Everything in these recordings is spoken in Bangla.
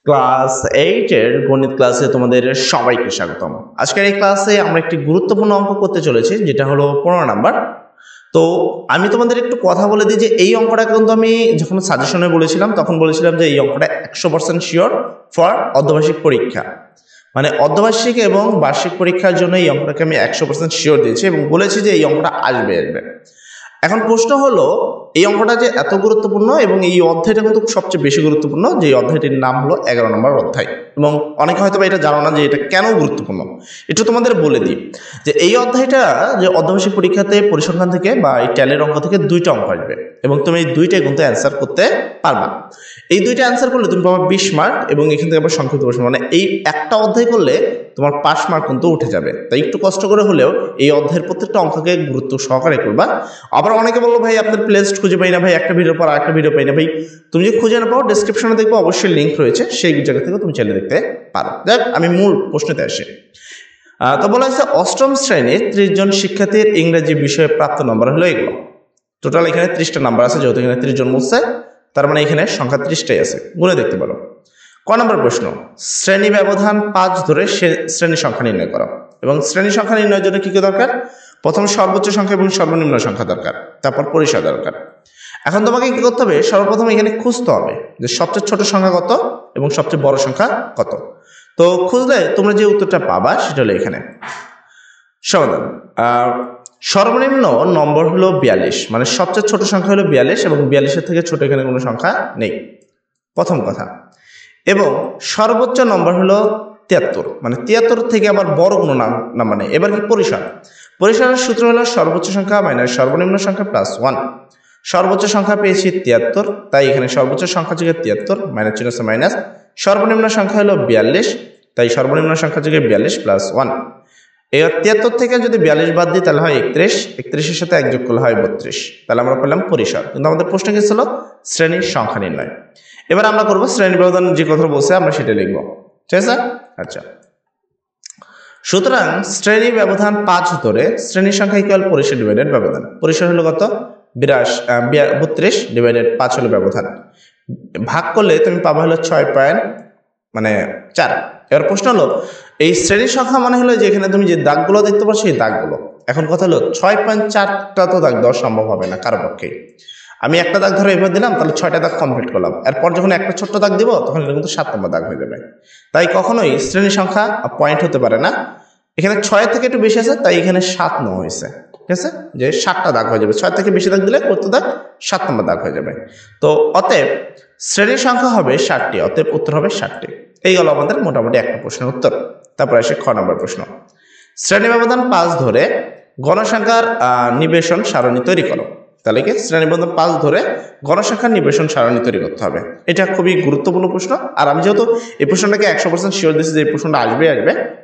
ক্লাস 8 এর গণিত ক্লাসে তোমাদের সবাইকে স্বাগতম। আজকের এই ক্লাসে আমরা একটি গুরুত্বপূর্ণ অঙ্ক করতে চলেছি, যেটা হলো 15 নাম্বার। তো আমি তোমাদের একটু কথা বলে দিই যে এই অঙ্কটা কিন্তু আমি যখন সাজেশনে বলেছিলাম তখন বলেছিলাম যে এই অঙ্কটা 100% শিওর ফর অর্ধবার্ষিক পরীক্ষা, মানে অর্ধবার্ষিক এবং বার্ষিক পরীক্ষার জন্য এই অঙ্কটাকে আমি 100% শিওর দিয়েছি এবং বলেছি যে এই অঙ্কটা আসবে। এখন প্রশ্ন হলো এই অঙ্কটা যে এত গুরুত্বপূর্ণ এবং এই অধ্যায়টা কিন্তু সবচেয়ে বেশি গুরুত্বপূর্ণ, যে অধ্যায়টির নাম হলো 11 নম্বর অধ্যায়। এবং অনেকে হয়তো এটা জানো না যে এটা কেন গুরুত্বপূর্ণ। একটু তোমাদের বলে দিই যে এই অধ্যায়টা যে অর্ধবার্ষিক পরীক্ষাতে পরিসংখ্যান থেকে বা এই ট্যালির অঙ্ক থেকে দুইটা অঙ্ক আসবে এবং তুমি এই দুইটাই কিন্তু অ্যান্সার করতে পারবা। এই দুইটা অ্যান্সার করলে তুমি পাবা 20 মার্ক এবং এখান থেকে আবার সংক্ষিপ্ত প্রশ্ন, মানে এই একটা অধ্যায় করলে তোমার 5 মার্ক কিন্তু উঠে যাবে। তাই একটু কষ্ট করে হলেও এই অধ্যায়ের প্রত্যেকটা অঙ্ককে গুরুত্ব সহকারে করবা। আবার অনেকে বললো ভাই আপনার প্লেলিস্ট খুঁজে পাই না, ভাই একটা ভিডিও পর আরেকটা ভিডিও পাই না। ভাই তুমি যদি খুঁজে না পাও ডেসক্রিপশনে দেখবো অবশ্যই লিঙ্ক রয়েছে, সেই জায়গা থেকে তুমি চাইলে দেখতে পারো। যাক, আমি মূল প্রশ্নতে আসি। তো বলা হয়েছে অষ্টম শ্রেণীর 30 জন শিক্ষার্থীর ইংরেজি বিষয়ে প্রাপ্ত নম্বর হলো এগুলো। টোটাল এখানে 30টা নাম্বার আছে, যেহেতু এখানে 30 জন বলছে তার মানে এখানে সংখ্যা 30টাই আছে, গুনে দেখতে পারো। ক নম্বর প্রশ্ন, শ্রেণী ব্যবধান 5 ধরে শ্রেণী সংখ্যা নির্ণয় করো। এবং শ্রেণী সংখ্যা নির্ণয়ের জন্য কি কি দরকার? প্রথম সর্বোচ্চ সংখ্যা এবং সর্বনিম্ন সংখ্যা দরকার, তারপর পরিসর দরকার। এখন তোমাকে কি করতে হবে? সর্বপ্রথম এখানে খুঁজতে হবে যে সবচেয়ে ছোট সংখ্যা কত এবং সবচেয়ে বড় সংখ্যা কত। তো খুঁজলে তোমরা যে উত্তরটা পাবা সেটা হলো এখানে সমাধান। সর্বনিম্ন নম্বর হলো 42, মানে সবচেয়ে ছোট সংখ্যা হলো 42 এবং 42-এর থেকে ছোট এখানে কোনো সংখ্যা নেই, প্রথম কথা। এবং সর্বোচ্চ নম্বর হলো 73, মানে 73 থেকে আবার বড় কোনো নাম্বার নেই। এবার কি পরিসরের সূত্র হলো সর্বোচ্চ সংখ্যা মাইনাস সর্বনিম্ন সংখ্যা প্লাস 1। সর্বোচ্চ সংখ্যা পেয়েছি 73, তাই এখানে সর্বোচ্চ সংখ্যা যুগে 73 মাইনাস চিহ্ন আছে মাইনাস। সর্বনিম্ন সংখ্যা হলো 42, তাই সর্বনিম্ন সংখ্যা যুগে 42 প্লাস 1। এবার 73 থেকে যদি 42 বাদ দিই তাহলে হয় 31, 31-এর সাথে 1 যোগ করলে হয় 32। তাহলে আমরা পেলাম পরিসর। কিন্তু আমাদের প্রশ্ন কি ছিল? শ্রেণীর সংখ্যা নির্ণয়। এবার আমরা করবো শ্রেণী ব্যবধান, যে কথা বলছে আমরা সেটা লিখবো, ঠিক আছে? আচ্ছা, সুতরাং শ্রেণী ব্যবধান 5 ধরে শ্রেণীর সংখ্যা ইকুয়াল পরিসর ডিভাইডেড ব্যবধান। পরিসর হলো কত? 32 ডিভাইডেড 5 হলো ব্যবধান। ভাগ করলে তুমি পাবা হলো 6.4। এবার প্রশ্ন হলো এই শ্রেণীর সংখ্যা মানে হলো যে এখানে তুমি যে দাগগুলো দেখতে পাচ্ছ এই দাগগুলো। এখন কথা হলো 6.4টা তো দাগ দেওয়া সম্ভব হবে না কারো পক্ষে। আমি একটা দাগ ধরে এভাবে দিলাম, তাহলে 6টা দাগ কমপ্লিট করলাম। এরপর যখন একটা ছোট্ট দাগ দিব তখন এটা কিন্তু 7 নম্বর দাগ হয়ে যাবে। তাই কখনোই শ্রেণীর সংখ্যা পয়েন্ট হতে পারে না। এখানে 6 থেকে একটু বেশি আছে, তাই এখানে 7 নেওয়া হয়েছে, ঠিক আছে? যে 7টা দাগ হয়ে যাবে, 6 থেকে বেশি দাগ দিলে কত দাগ? 7 নম্বর দাগ হয়ে যাবে। তো অতএব শ্রেণীর সংখ্যা হবে 7টি, অতএব উত্তর হবে 7টি। এই গেল আমাদের মোটামুটি একটা প্রশ্নের উত্তর। তারপর আসে খ নম্বর প্রশ্ন, শ্রেণী ব্যবধান 5 ধরে গণসংখ্যার নিবেশন সারণী তৈরি করো। তাহলে কি শ্রেণী ব্যবধান 5 ধরে গণসংখ্যার নিবেশন সারণী তৈরি করতে হবে। এটা খুবই গুরুত্বপূর্ণ প্রশ্ন, আর আমি যেহেতু এই প্রশ্নটাকে 100% শিওর দিচ্ছি যে এই প্রশ্নটা আসবে,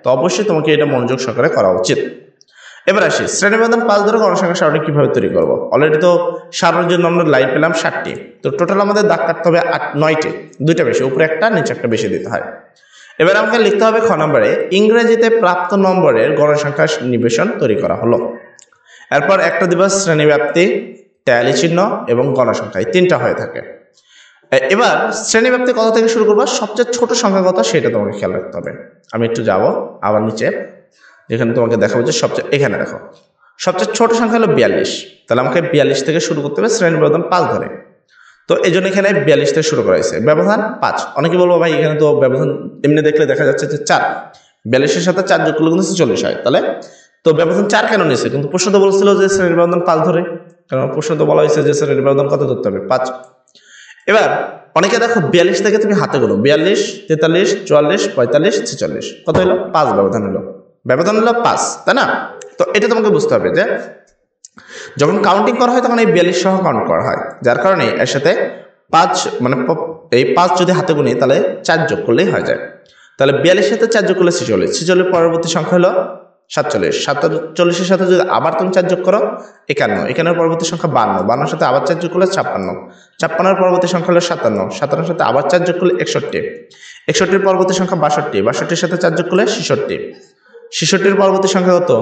তো অবশ্যই তোমাকে এটা মনোযোগ সহকারে করা উচিত। এবার আসি শ্রেণী ব্যবধান 5 ধরে গণসংখ্যার সারণী কিভাবে তৈরি করবো। অলরেডি তো সারণীর জন্য আমরা লাইন পেলাম 7টি, তো টোটাল আমাদের দাগ কাটতে হবে 9টি, দুইটা বেশি, উপরে একটা নিচে একটা বেশি দিতে হয়। এবার আমাকে লিখতে হবে খ নম্বরে ইংরেজিতে প্রাপ্ত নম্বরের গণসংখ্যার নিবেশন তৈরি করা হলো। এরপর একটা দিবস শ্রেণীব্যাপ্তি, ট্যালি চিহ্ন এবং গণসংখ্যা, এই 3টা হয়ে থাকে। এবার শ্রেণীব্যাপ্তি কত থেকে শুরু করবো? সবচেয়ে ছোট সংখ্যা কত সেটা তোমাকে খেয়াল রাখতে হবে। আমি একটু যাব আবার নিচে, যেখানে তোমাকে দেখাবো যে এখানে দেখো সবচেয়ে ছোট সংখ্যা হলো 42, তাহলে আমাকে 42 থেকে শুরু করতে হবে শ্রেণী ব্যবধান 5 ধরে। তো এই জন্য এখানে 42 থেকে শুরু করা হয়েছে, ব্যবধান 5। অনেকে বলবো ভাই এখানে তো ব্যবধান এমনি দেখলে দেখা যাচ্ছে যে 4, 42-এর সাথে 4 যোগ করলে কিন্তু 46 হয়। তাহলে তো ব্যবধান 4 কেন নিয়েছে? কিন্তু প্রশ্ন তো বলছিল যে শ্রেণীর ব্যবধান 5 ধরে, কারণ প্রশ্ন তো বলা হয়েছে যে শ্রেণীর ব্যবধান কত ধরতে হবে? 5। এবার অনেকে দেখো 42 থেকে তুমি হাতে গুলো 42, 43, 44, 45, 46, কত হলো? 5 ব্যবধান হলো, ব্যবধান হলো 5, তাই না? তো এটা তোমাকে বুঝতে হবে যে যখন কাউন্টিং করা হয় তখন এই 42 সহ কাউন্ট করা হয়, যার কারণে এর সাথে 5, মানে এই 5 যদি হাতে গুনি তাহলে 4 যোগ করলেই হয়ে যায়। তাহলে 42-এর সাথে 4 যোগ করলে 46, 46 পরবর্তী সংখ্যা হলো 47, 47-এর সাথে যদি আবার তুমি 4 যোগ করো 51, 51-এর পরবর্তী সংখ্যা 52, 52-এর সাথে আবার 4 যোগ করলে 56, 56-এর পরবর্তী সংখ্যা হলো 57, 57-এর সাথে আবার 4 যোগ করলে 61, 61-এর পরবর্তী সংখ্যা 62, 62-এর সাথে 4 যোগ করলে 66, 66-এর পরবর্তী সংখ্যা কত?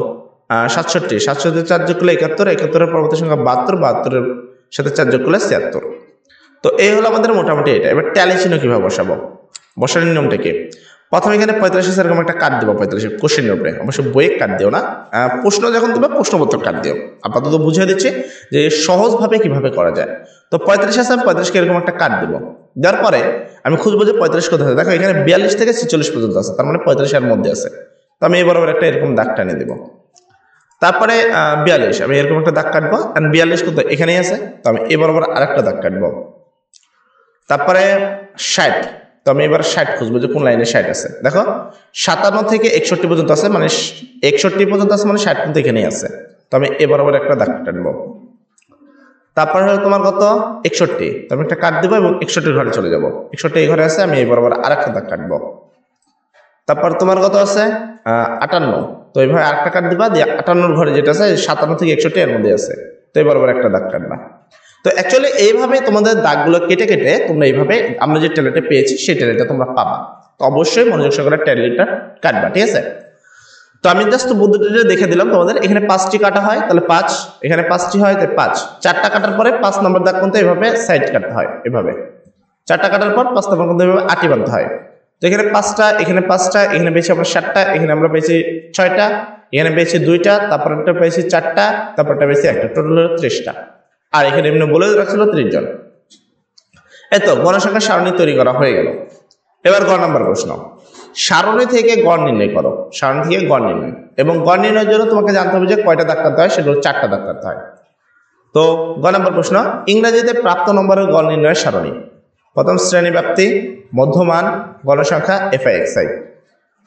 67, 67-এর 4 যোগ করলে 71, 71-এর পরবর্তী সংখ্যা 72, 72-এর সাথে 4 যোগ করলে 76। তো এই হলো আমাদের মোটামুটি এটা। এবার ট্যালি চিহ্ন কিভাবে বসাবো? বসানোর নিয়মটা কি? প্রথমে এখানে 45 এরকম একটা কাট দেবো, 45 কোশ্চেনের উপরে, অবশ্যই বইয়ে কাট দিও না, প্রশ্ন যখন দেবে প্রশ্নপত্র কাট দিও। আপাতত বুঝিয়ে দিচ্ছি যে সহজভাবে কিভাবে করা যায়। তো 45 আছে, আমি 45কে এরকম একটা কাট দেবো, দেওয়ার পরে আমি খুঁজবো যে 45 কোথায় আছে। দেখো এখানে 42 থেকে 46 পর্যন্ত আছে, তার মানে 45 এর মধ্যে আছে। তো আমি এই বরাবর একটা এরকম দাগ টানে দেবো। তারপরে 42 আমি এরকম একটা দাগ কাটবো, কারণ 42 কোথায় এখানেই আছে, তো আমি এই বরাবর আরেকটা দাগ কাটবো। তারপরে 60, তো আমি এবার 60 খুঁজবো যে কোন লাইনে 60 আছে। দেখো 57 থেকে 61 পর্যন্ত আছে, মানে 61 পর্যন্ত আছে, মানে 60 পর্যন্ত এখানেই আছে। তো আমি এ বরাবর একটা দাগ কাটবো। তারপরে হলো তোমার কত 61, তো আমি একটা কাট দেবো এবং 61 ঘরে চলে যাব। 61 এই ঘরে আছে, আমি এই বরাবর আরেকটা দাগ কাটবো। তারপর তোমার কত আছে 58, তো এইভাবে আরেকটা কাট দিবা, দিয়ে 58 ঘরে যেটা আছে 57 থেকে 61 এর মধ্যে আছে, তো এই বরাবর একটা দাগ কাটবা। তো অ্যাকচুয়ালি এইভাবে তোমাদের দাগগুলো কেটে কেটে তোমরা এইভাবে আমরা যে ট্যালিটা পেয়েছি সেই ট্যালিটা তোমরা পাবা। তো অবশ্যই মনোযোগ সহকারে ট্যালিটা কাটবা, ঠিক আছে? তো আমি জাস্ট পদ্ধতিটা দেখে দিলাম তোমাদের। এখানে 5টি কাটা হয়, তাহলে 5, এখানে 5টি হয়, তাই 5, 4টা কাটার পরে 5 নম্বর দাগ কোনটা এভাবে সাইড কাটতে হয়, এভাবে 4টা কাটার পর 5 নম্বর কোনটা এভাবে আটি বাঁধতে হয়। তো এখানে 5টা, এখানে 5টা, এখানে পেয়েছি আমরা 7টা, এখানে আমরা পেয়েছি 6টা, এখানে পেয়েছি 2টা, তারপরটা পেয়েছি 4টা, তারপরটা পেয়েছি 1টা, টোটাল হলো 30টা। আর এখানে এমনি বলে রাখছিল 30 জন। এতো গণসংখ্যার সারণী তৈরি করা হয়ে গেল। এবার গ নাম্বার প্রশ্ন, সারণী থেকে গড় নির্ণয় করো। সারণী থেকে গড় নির্ণয়, এবং গড় নির্ণয়ের জন্য তোমাকে জানতে হবে যে কয়টা দাগ কাটতে হয়, সেগুলো 4টা দাগ কাটতে হয়। তো গ নাম্বার প্রশ্ন, ইংরেজিতে প্রাপ্ত নম্বরের গড় নির্ণয়ের সারণী। প্রথম শ্রেণী ব্যাপ্তি, মধ্যমান, গণসংখ্যা, FI/XI।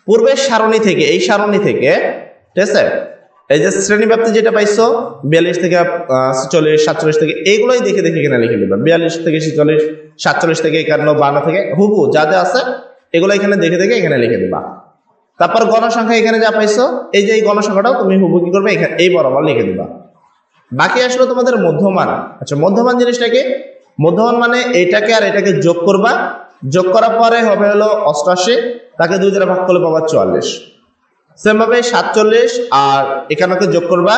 পূর্বের সারণী থেকে, এই সারণী থেকে, ঠিক আছে, এই যে শ্রেণী ব্যাপ্তি যেটা পাইছো 42 থেকে 46, 47 থেকে, এইগুলোই দেখে দেখে এখানে লিখে দিবা। 42 থেকে 46, 47 থেকে 51, 52 থেকে হুবহু যা যা আছে এগুলো এখানে দেখে দেখে এখানে লিখে দিবা। তারপর গণসংখ্যা এখানে যা পাইছো, এই যে এই গণসংখ্যাটাও তুমি হুবহু কি করবে, এখানে এই বরাবর লিখে দিবা। বাকি আসলো তোমাদের মধ্যমান। আচ্ছা, মধ্যমান জিনিসটা কি? মধ্যমান মানে এটাকে আর এটাকে যোগ করবা, যোগ করার পরে হবে হলো 88, তাকে 2 দ্বারা ভাগ করলে পাবা 44। সেম ভাবে 47 আর 51কে যোগ করবা,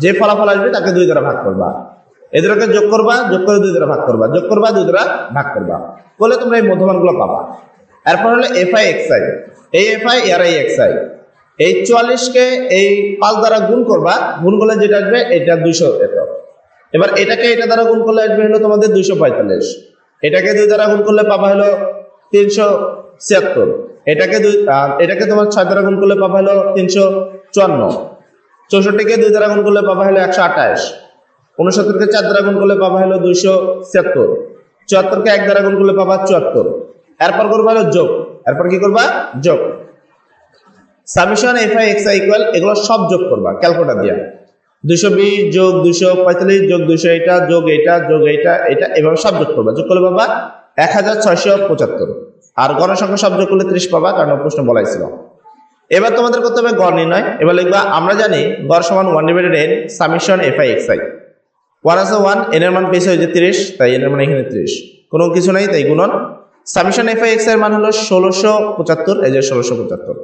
যে ফলাফল আসবে তাকে 2 দ্বারা ভাগ করবা, এদেরকে যোগ করবা, যোগ করে 2 দ্বারা ভাগ করবা, যোগ করবা, 2 দ্বারা ভাগ করবা, বলে তোমরা এই মধ্যমানগুলো পাবা। এরপর হলো FI/XI, এই FI আর এই XI, এই 44কে এই 5 দ্বারা গুণ করবা, গুণ করলে যেটা আসবে এটা 200 এত। এবার এটাকে এটা দ্বারা গুণ করলে আসবে হলো তোমাদের 245, এটাকে 2 দ্বারা গুণ করলে পাবা হলো 376, এটাকে তোমার 6 দ্বারা গুণ করলে পাবা হলো 354, 64কে 2 দ্বারা গুণ করলে পাবা হলো 128, 69কে 4 দ্বারা গুণ করলে পাবা হলো 276, 74কে 1 দ্বারা গুণ করলে পাবা 74। এরপর করবা হলো যোগ, এরপর কি করবা, যোগ। সামেশন FI/XI ইকুয়াল, এগুলো সব যোগ করবা ক্যালকুলেটর দিয়া। 220 যোগ 245 যোগ 200, এটা যোগ এটা যোগ এটা, এটা এভাবে সব যোগ করবা, যোগ করলে পাবা 1675। আর গণসংখ্যা সব যোগ করলে 30 পাবা, কারণ প্রশ্ন বলাই ছিল। এবার তোমাদের করতে হবে গড় নির্ণয়। এবার লিখবা, আমরা জানি গড় সমান 1/n সামেশন FI/XI। 1 আছে 1, n এর মান পেয়েছে হয়েছে 30, তাই n এর মান এখানে 30, কোনো কিছু নাই, তাই গুণন। সামেশন FI/XI এর মান হলো 1675, এই যে 1675।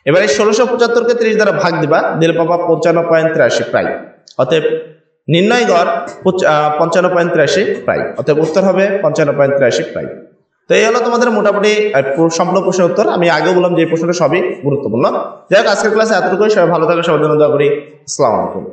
এবার এই 1675কে 30 দ্বারা ভাগ দিবা, দিলে পাবা 55.83 প্রায়। অতএব নির্ণয় গড় 55.83 প্রায়, অতএব উত্তর হবে 55.83 প্রায়। তো এই হলো তোমাদের মোটামুটি সম্পূর্ণ প্রশ্নের উত্তর। আমি আগেও বললাম যে এই প্রশ্নটা সবই গুরুত্বপূর্ণ। যাই হোক, আজকের ক্লাসে এতটুকুই। সবাই ভালো থাকো, সবার জন্য দোয়া করি। আসসালামু আলাইকুম।